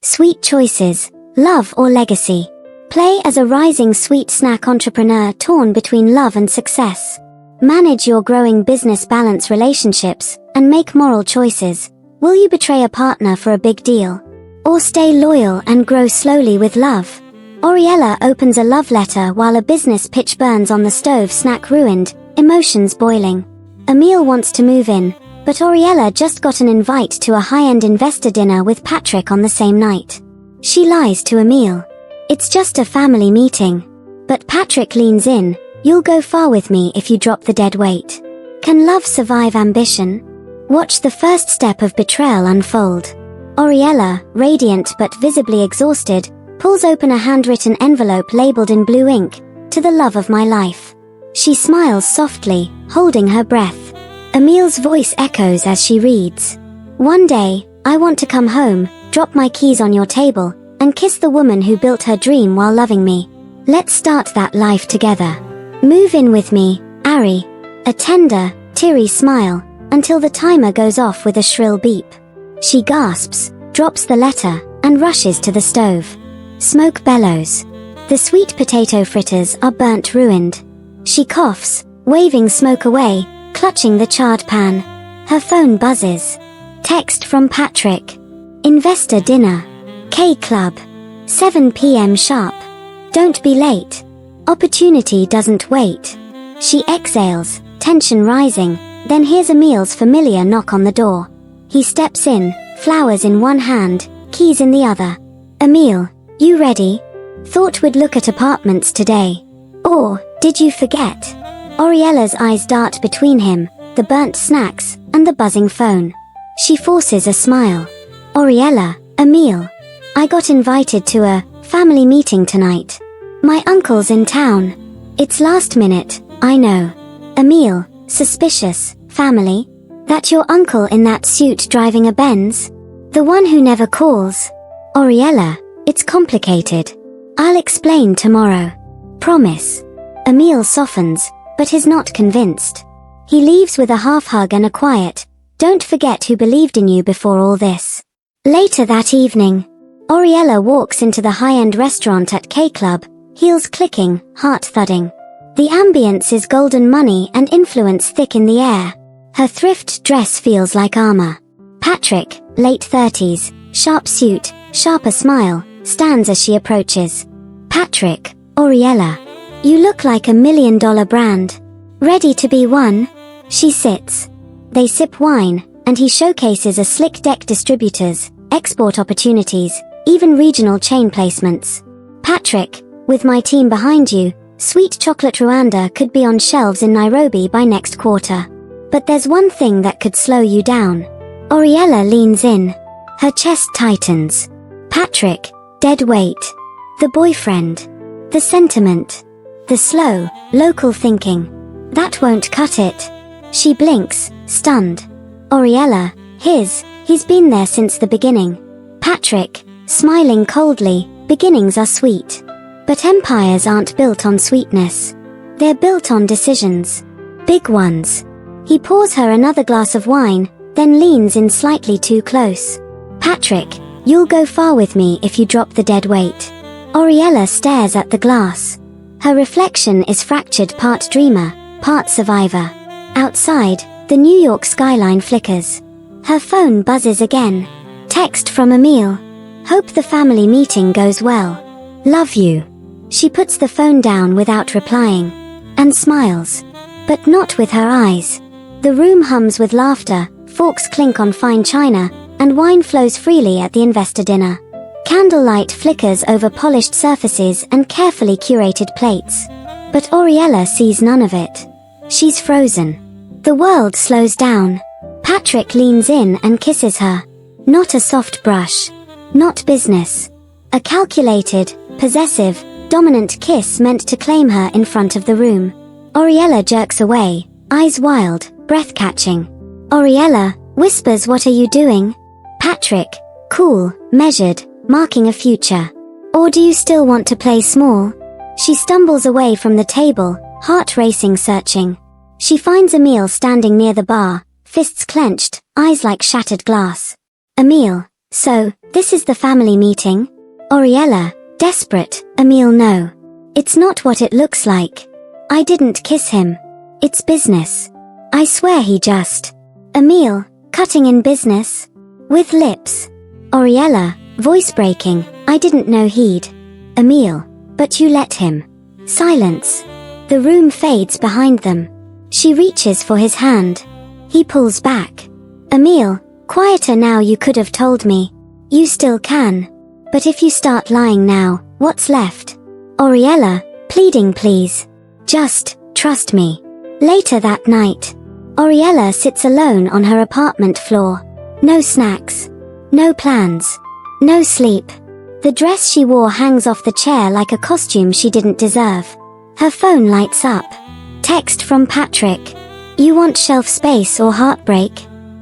Sweet choices, love or legacy. Play as a rising sweet snack entrepreneur torn between love and success. Manage your growing business, balance relationships, and make moral choices. Will you betray a partner for a big deal? Or stay loyal and grow slowly with love? Ariella opens a love letter while a business pitch burns on the stove, snack ruined, emotions boiling. Emile wants to move in, but Ariella just got an invite to a high-end investor dinner with Patrick on the same night. She lies to Emile. It's just a family meeting. But Patrick leans in. You'll go far with me if you drop the dead weight. Can love survive ambition? Watch the first step of betrayal unfold. Ariella, radiant but visibly exhausted, pulls open a handwritten envelope labeled in blue ink, "To the love of my life." She smiles softly, holding her breath. Emile's voice echoes as she reads. "One day, I want to come home, drop my keys on your table, and kiss the woman who built her dream while loving me. Let's start that life together. Move in with me, Ari." A tender, teary smile, until the timer goes off with a shrill beep. She gasps, drops the letter, and rushes to the stove. Smoke bellows. The sweet potato fritters are burnt, ruined. She coughs, waving smoke away, clutching the charred pan. Her phone buzzes. Text from Patrick. "Investor dinner. K Club. 7 p.m. sharp. Don't be late. Opportunity doesn't wait." She exhales, tension rising, then hears Emile's familiar knock on the door. He steps in, flowers in one hand, keys in the other. "Emile, you ready? Thought we'd look at apartments today. Or, did you forget?" Ariella's eyes dart between him, the burnt snacks, and the buzzing phone. She forces a smile. "Ariella, Emile. I got invited to a family meeting tonight. My uncle's in town. It's last minute, I know." Emile, suspicious. "Family? That your uncle in that suit driving a Benz? The one who never calls?" "Ariella, it's complicated. I'll explain tomorrow. Promise." Emile softens, but is not convinced. He leaves with a half hug and a quiet, "Don't forget who believed in you before all this." Later that evening, Ariella walks into the high-end restaurant at K Club, heels clicking, heart thudding. The ambience is golden money and influence thick in the air. Her thrift dress feels like armor. Patrick, late 30s, sharp suit, sharper smile, stands as she approaches. "Patrick, Ariella. You look like $1 million brand. Ready to be one?" She sits. They sip wine, and he showcases a slick deck, distributors, export opportunities, even regional chain placements. "Patrick, with my team behind you, sweet chocolate Rwanda could be on shelves in Nairobi by next quarter. But there's one thing that could slow you down." Ariella leans in. Her chest tightens. "Patrick, dead weight. The boyfriend. The sentiment. The slow, local thinking. That won't cut it." She blinks, stunned. Ariella, he's been there since the beginning. Patrick, smiling coldly, "Beginnings are sweet. But empires aren't built on sweetness. They're built on decisions. Big ones." He pours her another glass of wine, then leans in slightly too close. "Patrick, you'll go far with me if you drop the dead weight." Ariella stares at the glass. Her reflection is fractured, part dreamer, part survivor. Outside, the New York skyline flickers. Her phone buzzes again. Text from Emile. "Hope the family meeting goes well. Love you." She puts the phone down without replying. And smiles. But not with her eyes. The room hums with laughter, forks clink on fine china, and wine flows freely at the investor dinner. Candlelight flickers over polished surfaces and carefully curated plates. But Ariella sees none of it. She's frozen. The world slows down. Patrick leans in and kisses her. Not a soft brush. Not business. A calculated, possessive, dominant kiss meant to claim her in front of the room. Ariella jerks away, eyes wild, breath catching. Ariella whispers, "What are you doing?" Patrick, cool, measured, marking a future. "Or do you still want to play small?" She stumbles away from the table, heart racing, searching. She finds Emile standing near the bar, fists clenched, eyes like shattered glass. "Emile, So, this is the family meeting? Ariella, desperate. Emile, no. It's not what it looks like. I didn't kiss him. It's business. I swear he just. Emile, cutting in business? With lips. Ariella, voice breaking. I didn't know he'd. Emile, but you let him. Silence. The room fades behind them. She reaches for his hand. He pulls back. Emile, quieter now. You could have told me. You still can. But if you start lying now, what's left? Ariella, pleading, please. Just, trust me. Later that night, Ariella sits alone on her apartment floor. No snacks. No plans. No sleep. The dress she wore hangs off the chair like a costume she didn't deserve. Her phone lights up. Text from Patrick. You want shelf space or heartbreak?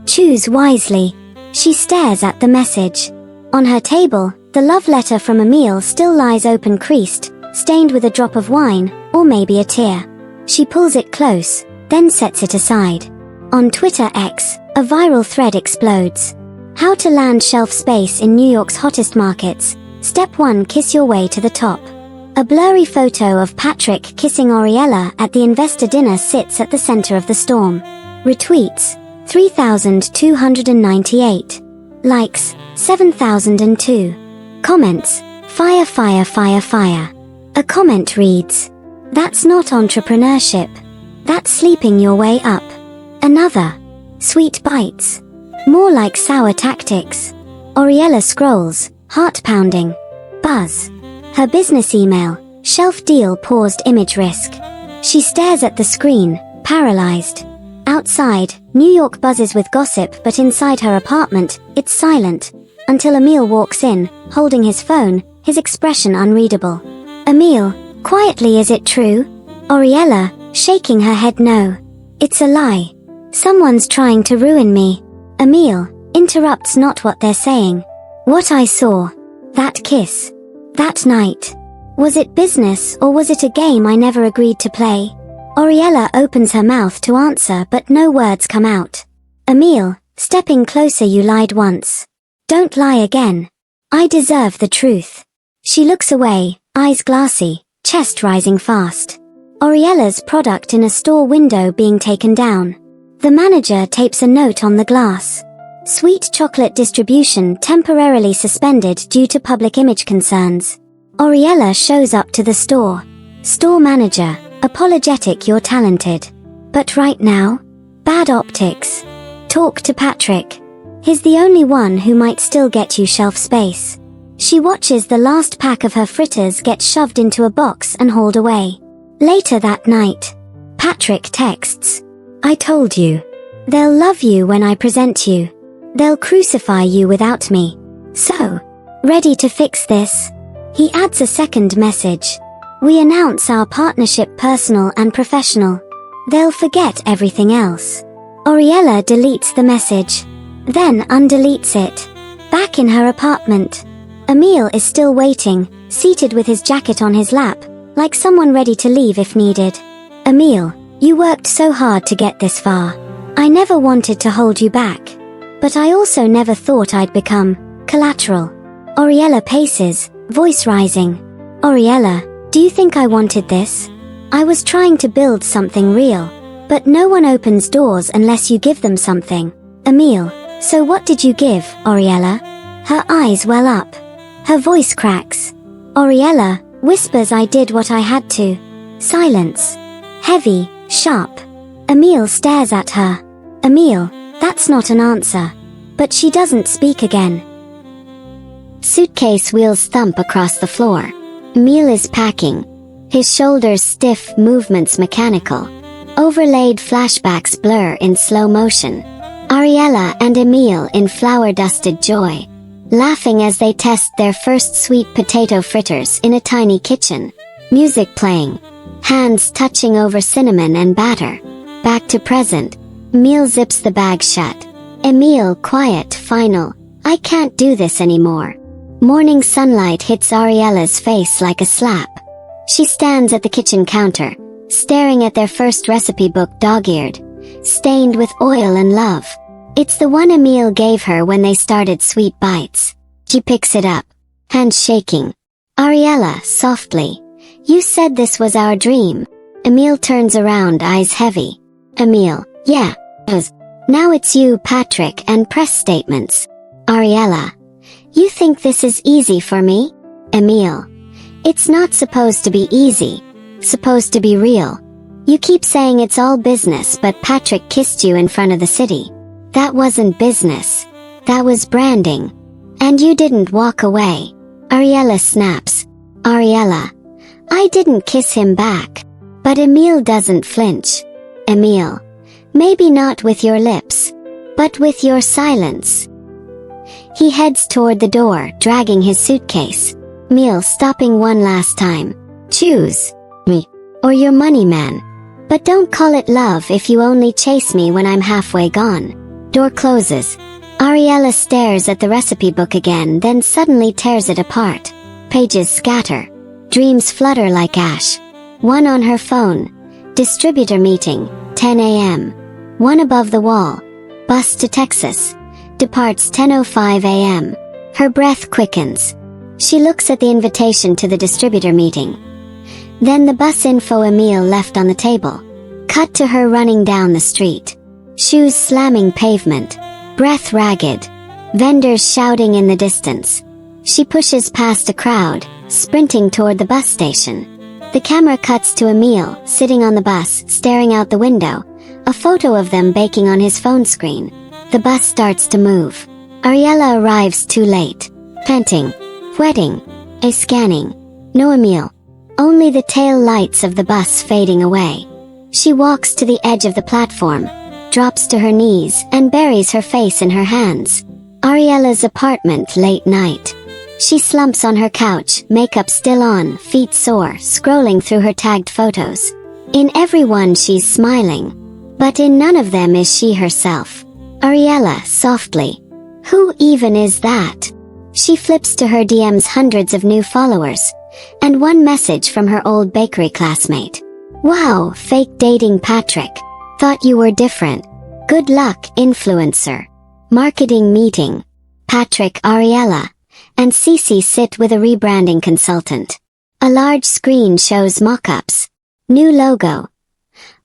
Choose wisely. She stares at the message. On her table, the love letter from Emile still lies open, creased, stained with a drop of wine, or maybe a tear. She pulls it close, then sets it aside. On Twitter X, a viral thread explodes. How to land shelf space in New York's hottest markets. Step 1: kiss your way to the top. A blurry photo of Patrick kissing Ariella at the investor dinner sits at the center of the storm. Retweets, 3,298. Likes, 7,002. Comments, fire, fire, fire, fire. A comment reads, that's not entrepreneurship. That's sleeping your way up. Another, sweet bites. More like sour tactics. Ariella scrolls, heart pounding. Buzz. Her business email, shelf deal paused, image risk. She stares at the screen, paralyzed. Outside, New York buzzes with gossip, but inside her apartment, it's silent. Until Emile walks in, holding his phone, his expression unreadable. Emile, quietly, is it true? Ariella, shaking her head, no. It's a lie. Someone's trying to ruin me. Emile, interrupts, not what they're saying. What I saw. That kiss. That night. Was it business or was it a game I never agreed to play? Ariella opens her mouth to answer, but no words come out. Emile, stepping closer, you lied once. Don't lie again. I deserve the truth. She looks away, eyes glassy, chest rising fast. Ariella's product in a store window being taken down. The manager tapes a note on the glass. Sweet chocolate distribution temporarily suspended due to public image concerns. Ariella shows up to the store. Store manager, apologetic, you're talented. But right now? Bad optics. Talk to Patrick. He's the only one who might still get you shelf space. She watches the last pack of her fritters get shoved into a box and hauled away. Later that night, Patrick texts, I told you. They'll love you when I present you. They'll crucify you without me. So, ready to fix this? He adds a second message. We announce our partnership, personal and professional. They'll forget everything else. Ariella deletes the message. Then undeletes it. Back in her apartment. Emile is still waiting, seated with his jacket on his lap, like someone ready to leave if needed. Emile, you worked so hard to get this far. I never wanted to hold you back. But I also never thought I'd become collateral. Ariella paces, voice rising. Ariella, do you think I wanted this? I was trying to build something real. But no one opens doors unless you give them something. Emile, so what did you give, Ariella? Her eyes well up. Her voice cracks. Ariella whispers, I did what I had to. Silence. Heavy, sharp. Emile stares at her. Emile, that's not an answer. But she doesn't speak again. Suitcase wheels thump across the floor. Emile is packing. His shoulders stiff, movements mechanical. Overlaid flashbacks blur in slow motion. Ariella and Emile in flour-dusted joy, laughing as they test their first sweet potato fritters in a tiny kitchen. Music playing. Hands touching over cinnamon and batter. Back to present. Emile zips the bag shut. Emile, quiet, final. I can't do this anymore. Morning sunlight hits Ariella's face like a slap. She stands at the kitchen counter, staring at their first recipe book, dog-eared, stained with oil and love. It's the one Emile gave her when they started Sweet Bites. She picks it up, hands shaking. Ariella, softly. You said this was our dream. Emile turns around, eyes heavy. Emile, yeah. Now it's you, Patrick, and press statements. Ariella, you think this is easy for me? Emile, it's not supposed to be easy. Supposed to be real. You keep saying it's all business, but Patrick kissed you in front of the city. That wasn't business. That was branding. And you didn't walk away. Ariella snaps. Ariella, I didn't kiss him back. But Emile doesn't flinch. Emile, maybe not with your lips, but with your silence. He heads toward the door, dragging his suitcase. Emile stopping one last time. Choose me or your money man. But don't call it love if you only chase me when I'm halfway gone. Door closes. Ariella stares at the recipe book again, then suddenly tears it apart. Pages scatter. Dreams flutter like ash. One on her phone. Distributor meeting, 10 a.m. One above the wall. Bus to Texas. Departs 10:05 a.m. Her breath quickens. She looks at the invitation to the distributor meeting. Then the bus info Emile left on the table. Cut to her running down the street. Shoes slamming pavement. Breath ragged. Vendors shouting in the distance. She pushes past a crowd, sprinting toward the bus station. The camera cuts to Emile, sitting on the bus, staring out the window, a photo of them baking on his phone screen. The bus starts to move. Ariella arrives too late. Panting. Wetting. Scanning. No Emile. Only the tail lights of the bus fading away. She walks to the edge of the platform, drops to her knees, and buries her face in her hands. Ariella's apartment, late night. She slumps on her couch, makeup still on, feet sore, scrolling through her tagged photos. In every one she's smiling. But in none of them is she herself. Ariella, softly. Who even is that? She flips to her DMs, hundreds of new followers, and one message from her old bakery classmate. Wow, fake dating Patrick. Thought you were different. Good luck, influencer. Marketing meeting. Patrick, Ariella, and Cece sit with a rebranding consultant. A large screen shows mock-ups. New logo.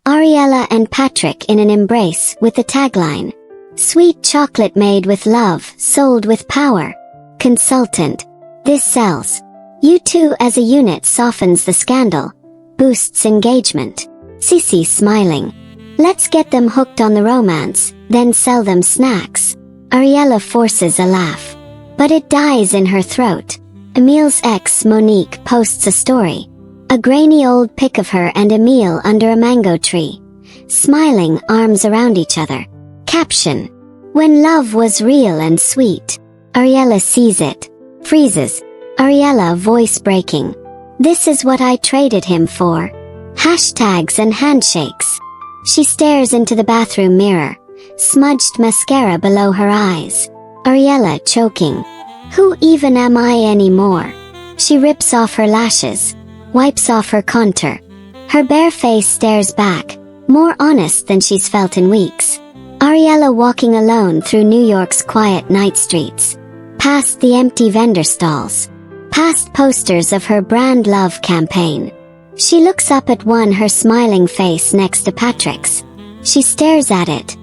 Ariella and Patrick in an embrace with the tagline. Sweet chocolate made with love, sold with power. Consultant. This sells. You two as a unit softens the scandal. Boosts engagement. Cece smiling. Let's get them hooked on the romance, then sell them snacks. Ariella forces a laugh. But it dies in her throat. Emile's ex, Monique, posts a story. A grainy old pic of her and Emile under a mango tree. Smiling, arms around each other. Caption. When love was real and sweet. Ariella sees it. Freezes. Ariella, voice breaking. This is what I traded him for. Hashtags and handshakes. She stares into the bathroom mirror. Smudged mascara below her eyes. Ariella, choking. Who even am I anymore? She rips off her lashes. Wipes off her contour. Her bare face stares back, more honest than she's felt in weeks. Ariella walking alone through New York's quiet night streets. Past the empty vendor stalls. Past posters of her brand love campaign. She looks up at her smiling face next to Patrick's. She stares at it.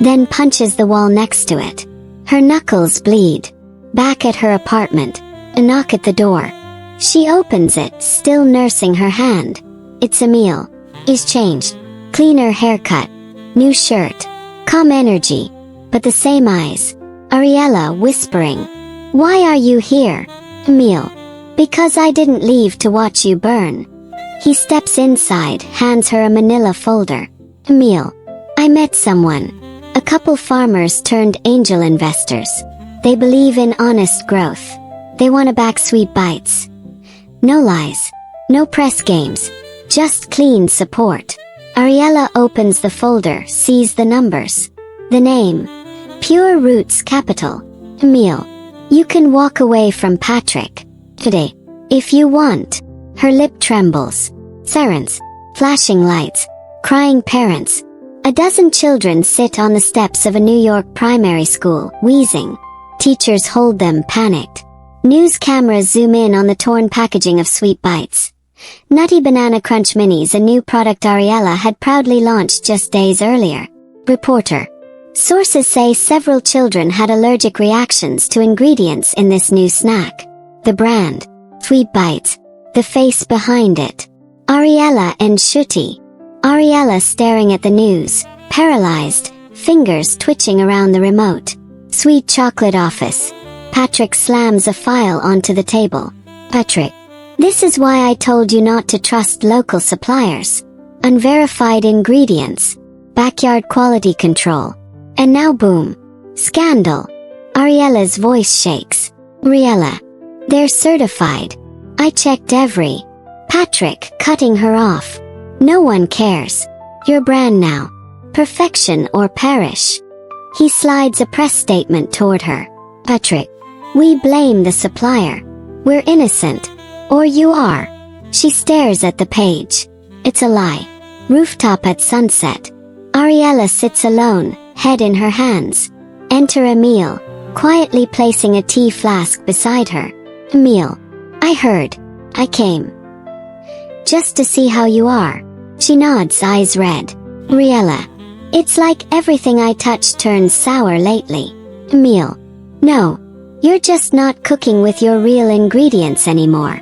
Then punches the wall next to it. Her knuckles bleed. Back at her apartment. A knock at the door. She opens it, still nursing her hand. It's Emile. He's changed. Cleaner haircut. New shirt. Calm energy. But the same eyes. Ariella whispering. Why are you here? Emile. Because I didn't leave to watch you burn. He steps inside, hands her a manila folder. Emile. I met someone. A couple farmers turned angel investors. They believe in honest growth. They want to back Sweet Bites. No lies. No press games. Just clean support. Ariella opens the folder, sees the numbers. The name. Pure Roots Capital. Emile. You can walk away from Patrick. Today. If you want. Her lip trembles. Sirens. Flashing lights. Crying parents. A dozen children sit on the steps of a New York primary school, wheezing. Teachers hold them, panicked. News cameras zoom in on the torn packaging of Sweet Bites. Nutty Banana Crunch Minis, a new product Ariella had proudly launched just days earlier. Reporter. Sources say several children had allergic reactions to ingredients in this new snack. The brand. Sweet Bites. The face behind it. Ariella and Shooty. Ariella staring at the news, paralyzed, fingers twitching around the remote. Sweet chocolate office. Patrick slams a file onto the table. Patrick. This is why I told you not to trust local suppliers. Unverified ingredients. Backyard quality control. And now boom. Scandal. Ariella's voice shakes. Ariella. They're certified. I checked every. Patrick, cutting her off. No one cares. Your brand now. Perfection or perish. He slides a press statement toward her. Patrick. We blame the supplier. We're innocent. Or you are. She stares at the page. It's a lie. Rooftop at sunset. Ariella sits alone, head in her hands. Enter Emile, quietly placing a tea flask beside her. Emile. I heard. I came. Just to see how you are. She nods, eyes red. Ariella. It's like everything I touch turns sour lately. Emile. No. You're just not cooking with your real ingredients anymore.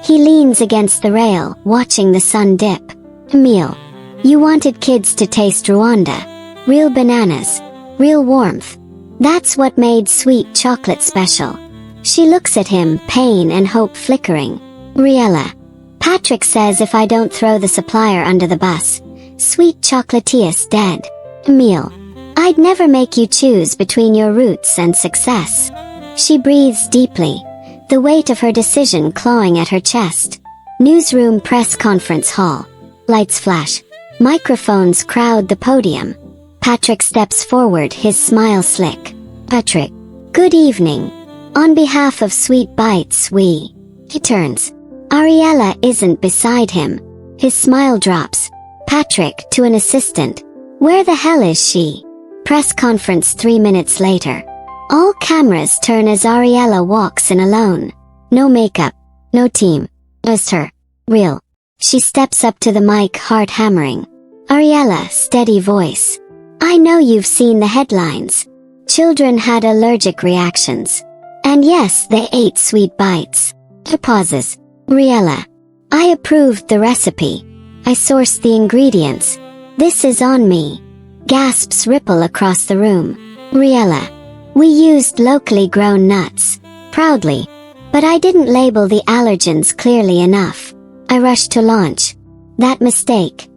He leans against the rail, watching the sun dip. Emile. You wanted kids to taste Rwanda. Real bananas. Real warmth. That's what made sweet chocolate special. She looks at him, pain and hope flickering. Ariella. Patrick says if I don't throw the supplier under the bus, sweet chocolatia's dead. Emile. I'd never make you choose between your roots and success. She breathes deeply, the weight of her decision clawing at her chest. Newsroom press conference hall. Lights flash. Microphones crowd the podium. Patrick steps forward, his smile slick. Patrick. Good evening. On behalf of Sweet Bites, we. He turns. Ariella isn't beside him. His smile drops. Patrick, to an assistant. Where the hell is she? Press conference 3 minutes later. All cameras turn as Ariella walks in alone. No makeup. No team. Just her. Real. She steps up to the mic, heart hammering. Ariella, steady voice. I know you've seen the headlines. Children had allergic reactions. And yes, they ate Sweet Bites. He pauses. Ariella. I approved the recipe. I sourced the ingredients. This is on me. Gasps ripple across the room. Ariella. We used locally grown nuts. Proudly. But I didn't label the allergens clearly enough. I rushed to launch. That mistake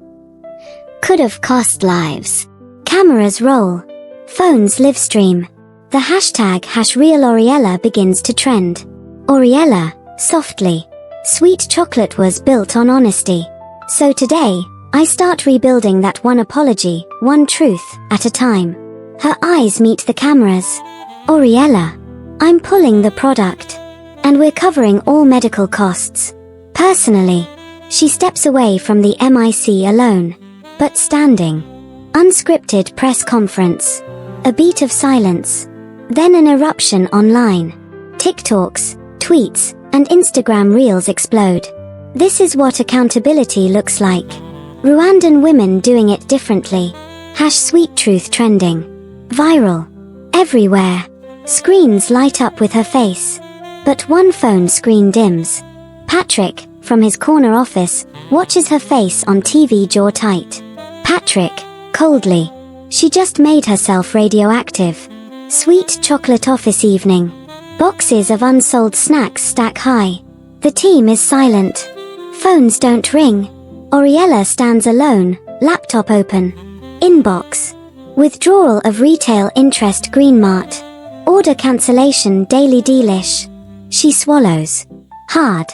could have cost lives. Cameras roll. Phones live stream. The hashtag #RealAriella begins to trend. Ariella, softly. Sweet chocolate was built on honesty. So today, I start rebuilding that one apology, one truth, at a time. Her eyes meet the cameras. Ariella, I'm pulling the product. And we're covering all medical costs. Personally, she steps away from the MIC alone, but standing. Unscripted press conference. A beat of silence. Then an eruption online. TikToks, tweets, and Instagram reels explode. This is what accountability looks like. Rwandan women doing it differently. #SweetTruth trending. Viral. Everywhere. Screens light up with her face. But one phone screen dims. Patrick, from his corner office, watches her face on TV, jaw tight. Patrick, coldly. She just made herself radioactive. Sweet chocolate office evening. Boxes of unsold snacks stack high. The team is silent. Phones don't ring. Ariella stands alone, laptop open. Inbox. Withdrawal of retail interest Greenmart. Order cancellation daily delish. She swallows. Hard.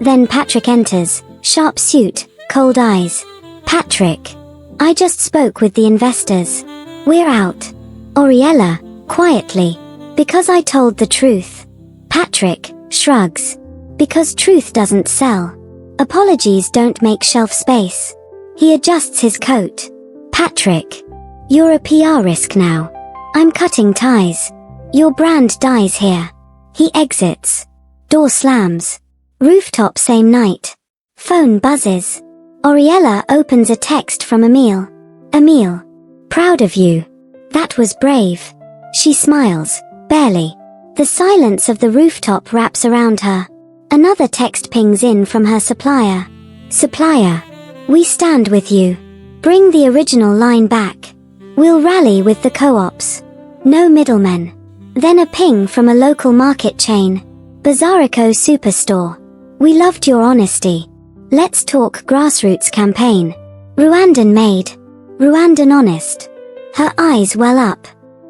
Then Patrick enters, sharp suit, cold eyes. Patrick. I just spoke with the investors. We're out. Ariella, quietly. Because I told the truth. Patrick, shrugs. Because truth doesn't sell. Apologies don't make shelf space. He adjusts his coat. Patrick. You're a PR risk now. I'm cutting ties. Your brand dies here. He exits. Door slams. Rooftop same night. Phone buzzes. Ariella opens a text from Emile. Emile. Proud of you. That was brave. She smiles, barely. The silence of the rooftop wraps around her. Another text pings in from her supplier. Supplier. We stand with you. Bring the original line back. We'll rally with the co-ops. No middlemen. Then a ping from a local market chain. Bazarico Superstore. We loved your honesty. Let's talk grassroots campaign. Rwandan made. Rwandan honest. Her eyes well up.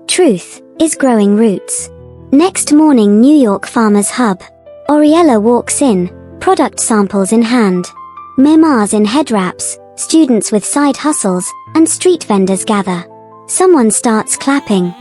Truth is growing roots. Next morning, New York Farmers Hub. Ariella walks in, product samples in hand. Memoirs in head wraps, students with side hustles, and street vendors gather. Someone starts clapping.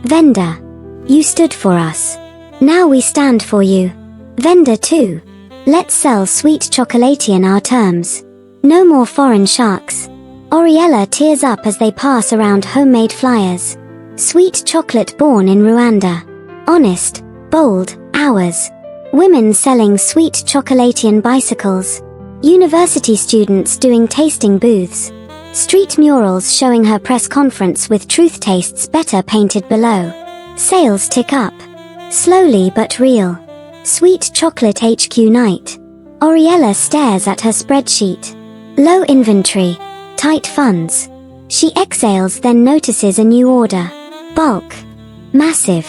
Vendor. You stood for us. Now we stand for you. Vendor 2. Let's sell sweet chocolatian our terms. No more foreign sharks. Ariella tears up as they pass around homemade flyers. Sweet chocolate born in Rwanda. Honest, bold, ours. Women selling sweet chocolatian bicycles. University students doing tasting booths. Street murals showing her press conference with truth tastes better painted below. Sales tick up. Slowly but real. Sweet chocolate HQ night. Ariella stares at her spreadsheet. Low inventory. Tight funds. She exhales, then notices a new order. Bulk. Massive.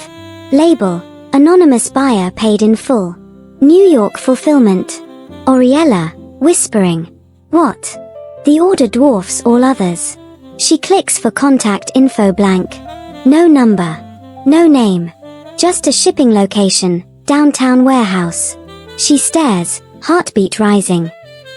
Label. Anonymous buyer paid in full. New York fulfillment. Ariella, whispering. What? The order dwarfs all others. She clicks for contact info blank. No number. No name. Just a shipping location, downtown warehouse. She stares, heartbeat rising.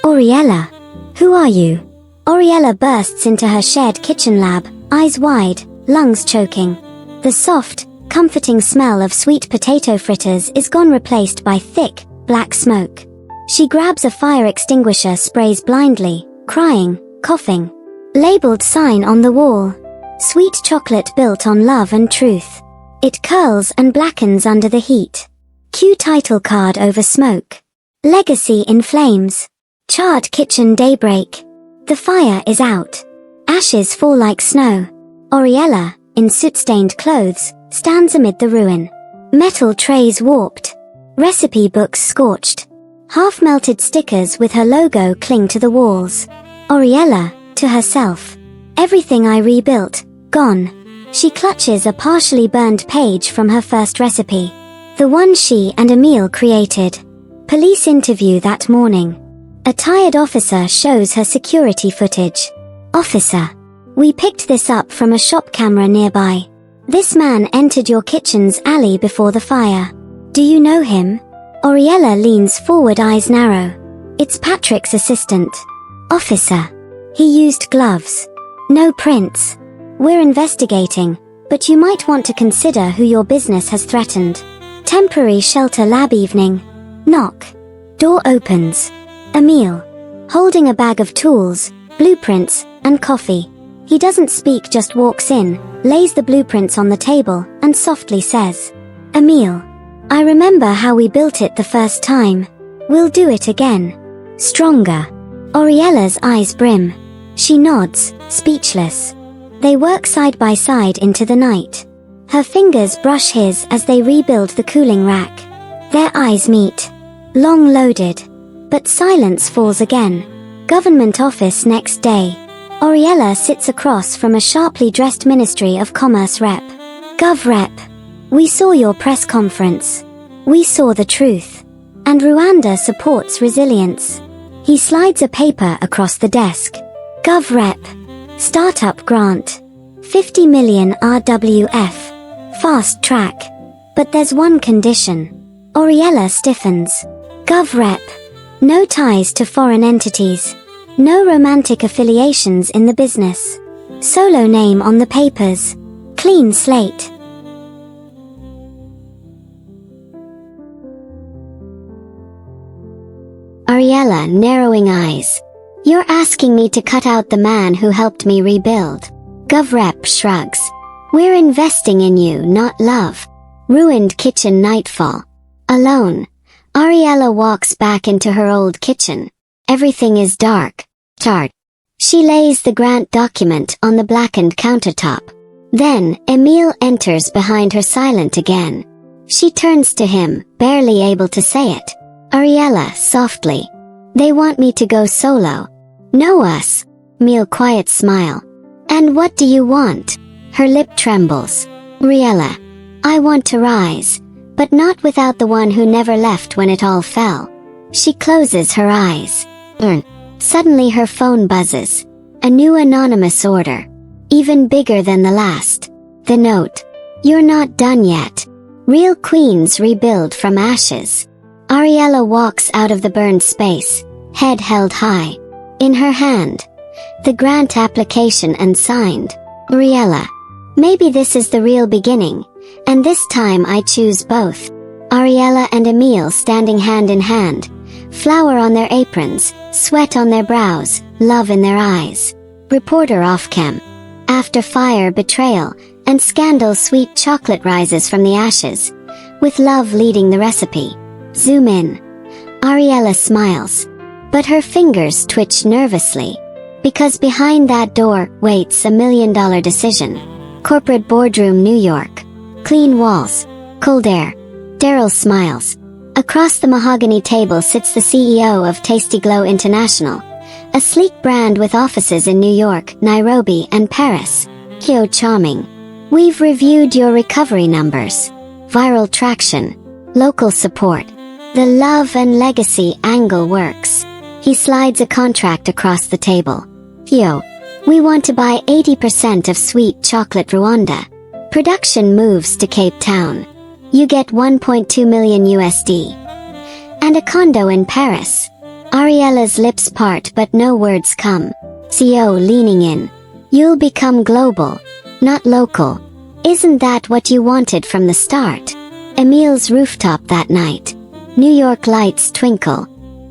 Ariella. Who are you? Ariella bursts into her shared kitchen lab, eyes wide, lungs choking. The soft, comforting smell of sweet potato fritters is gone, replaced by thick, black smoke. She grabs a fire extinguisher, sprays blindly, crying, coughing. Labeled sign on the wall. Sweet chocolate built on love and truth. It curls and blackens under the heat. Cue title card over smoke. Legacy in flames. Charred kitchen daybreak. The fire is out. Ashes fall like snow. Ariella, in soot-stained clothes, stands amid the ruin. Metal trays warped. Recipe books scorched. Half-melted stickers with her logo cling to the walls. Ariella, to herself. Everything I rebuilt, gone. She clutches a partially burned page from her first recipe. The one she and Emile created. Police interview that morning. A tired officer shows her security footage. Officer. We picked this up from a shop camera nearby. This man entered your kitchen's alley before the fire. Do you know him? Ariella leans forward, eyes narrow. It's Patrick's assistant. Officer. He used gloves. No prints. We're investigating, but you might want to consider who your business has threatened. Temporary shelter lab evening. Knock. Door opens. Emile. Holding a bag of tools, blueprints, and coffee. He doesn't speak, just walks in, lays the blueprints on the table, and softly says, Emile. I remember how we built it the first time. We'll do it again. Stronger. Ariella's eyes brim. She nods, speechless. They work side by side into the night. Her fingers brush his as they rebuild the cooling rack. Their eyes meet. Long loaded. But silence falls again. Government office next day. Ariella sits across from a sharply dressed Ministry of Commerce rep. Gov rep. We saw your press conference. We saw the truth. And Rwanda supports resilience. He slides a paper across the desk. Gov rep. Startup grant. 50 million RWF. Fast track. But there's one condition. Ariella stiffens. Gov rep. No ties to foreign entities. No romantic affiliations in the business. Solo name on the papers. Clean slate. Ariella, narrowing eyes. You're asking me to cut out the man who helped me rebuild. GovRep shrugs. We're investing in you, not love. Ruined kitchen nightfall. Alone, Ariella walks back into her old kitchen. Everything is dark. Tart. She lays the grant document on the blackened countertop. Then, Emile enters behind her, silent again. She turns to him, barely able to say it. Ariella, softly. They want me to go solo. Know us. Emile, quiet smile. And what do you want? Her lip trembles. Ariella. I want to rise, but not without the one who never left when it all fell. She closes her eyes. Suddenly her phone buzzes. A new anonymous order. Even bigger than the last. The note. You're not done yet. Real queens rebuild from ashes. Ariella walks out of the burned space, head held high. In her hand, the grant application unsigned. Ariella. Maybe this is the real beginning, and this time I choose both. Ariella and Emile standing hand in hand. Flour on their aprons, sweat on their brows, love in their eyes. Reporter off cam. After fire, betrayal, and scandal, sweet chocolate rises from the ashes, with love leading the recipe. Zoom in. Ariella smiles, but her fingers twitch nervously, because behind that door waits $1 million decision. Corporate boardroom, New York. Clean walls, cold air. Daryl smiles. Across the mahogany table sits the CEO of Tasty Glow International, a sleek brand with offices in New York, Nairobi, and Paris. Kyo, charming. We've reviewed your recovery numbers. Viral traction. Local support. The love and legacy angle works. He slides a contract across the table. Kyo. We want to buy 80% of Sweet Chocolate Rwanda. Production moves to Cape Town. You get 1.2 million USD. And a condo in Paris. Ariella's lips part but no words come. CEO leaning in. You'll become global, not local. Isn't that what you wanted from the start? Emile's rooftop that night. New York lights twinkle.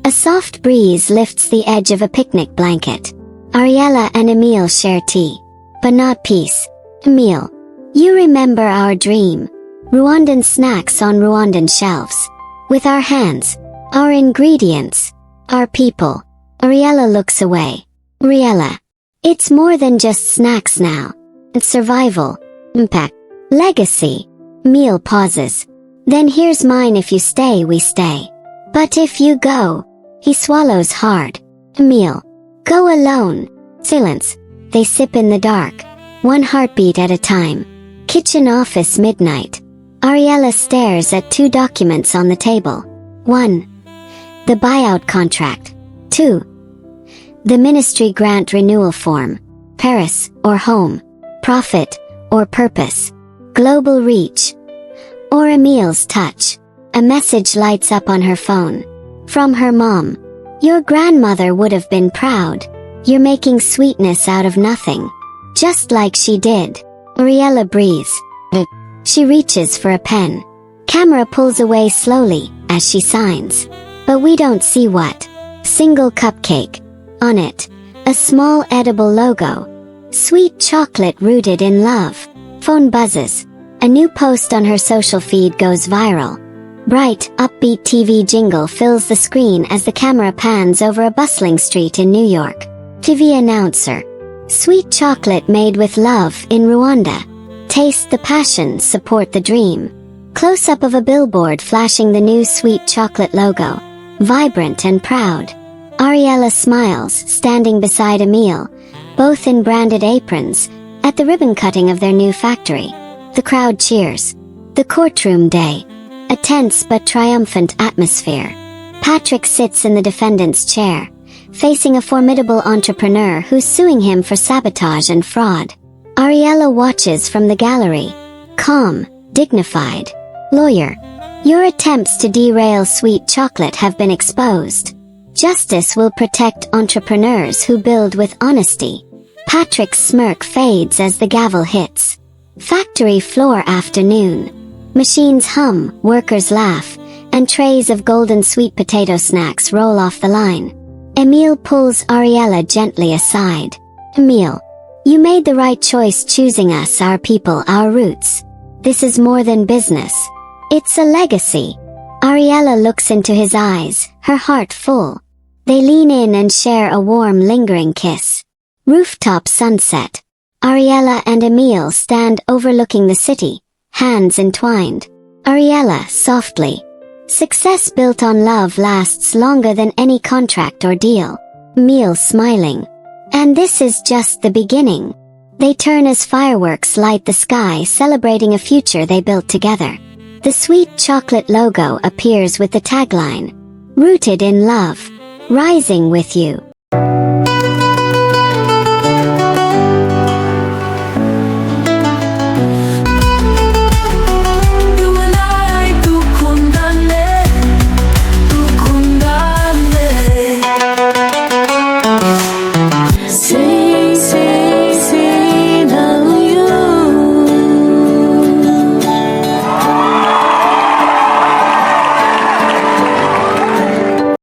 A soft breeze lifts the edge of a picnic blanket. Ariella and Emile share tea, but not peace. Emile. You remember our dream. Rwandan snacks on Rwandan shelves. With our hands. Our ingredients. Our people. Ariella looks away. Ariella. It's more than just snacks now. It's survival. Impact. Legacy. Emile pauses. Then here's mine: if you stay, we stay. But if you go. He swallows hard. Emile. Go alone. Silence. They sip in the dark. One heartbeat at a time. Kitchen office, midnight. Ariella stares at two documents on the table. 1. The buyout contract. 2. The ministry grant renewal form. Paris or home. Profit or purpose. Global reach. Or Emile's touch. A message lights up on her phone. From her mom. Your grandmother would have been proud. You're making sweetness out of nothing. Just like she did. Ariella breathes. She reaches for a pen. Camera pulls away slowly as she signs. But we don't see what. Single cupcake. On it, a small edible logo. Sweet chocolate rooted in love. Phone buzzes. A new post on her social feed goes viral. Bright, upbeat TV jingle fills the screen as the camera pans over a bustling street in New York. TV announcer. Sweet chocolate made with love in Rwanda. Taste the passion, support the dream. Close-up of a billboard flashing the new Sweet Chocolate logo. Vibrant and proud. Ariella smiles, standing beside Emile, both in branded aprons, at the ribbon cutting of their new factory. The crowd cheers. The courtroom day. A tense but triumphant atmosphere. Patrick sits in the defendant's chair, facing a formidable entrepreneur who's suing him for sabotage and fraud. Ariella watches from the gallery. Calm, dignified. Lawyer. Your attempts to derail Sweet Chocolate have been exposed. Justice will protect entrepreneurs who build with honesty. Patrick's smirk fades as the gavel hits. Factory floor, afternoon. Machines hum, workers laugh, and trays of golden sweet potato snacks roll off the line. Emile pulls Ariella gently aside. Emile. You made the right choice choosing us, our people, our roots. This is more than business. It's a legacy. Ariella looks into his eyes, her heart full. They lean in and share a warm, lingering kiss. Rooftop sunset. Ariella and Emile stand overlooking the city, hands entwined. Ariella, softly. Success built on love lasts longer than any contract or deal. Emile, smiling. And this is just the beginning. They turn as fireworks light the sky, celebrating a future they built together. The sweet chocolate logo appears with the tagline, "Rooted in love. Rising with you."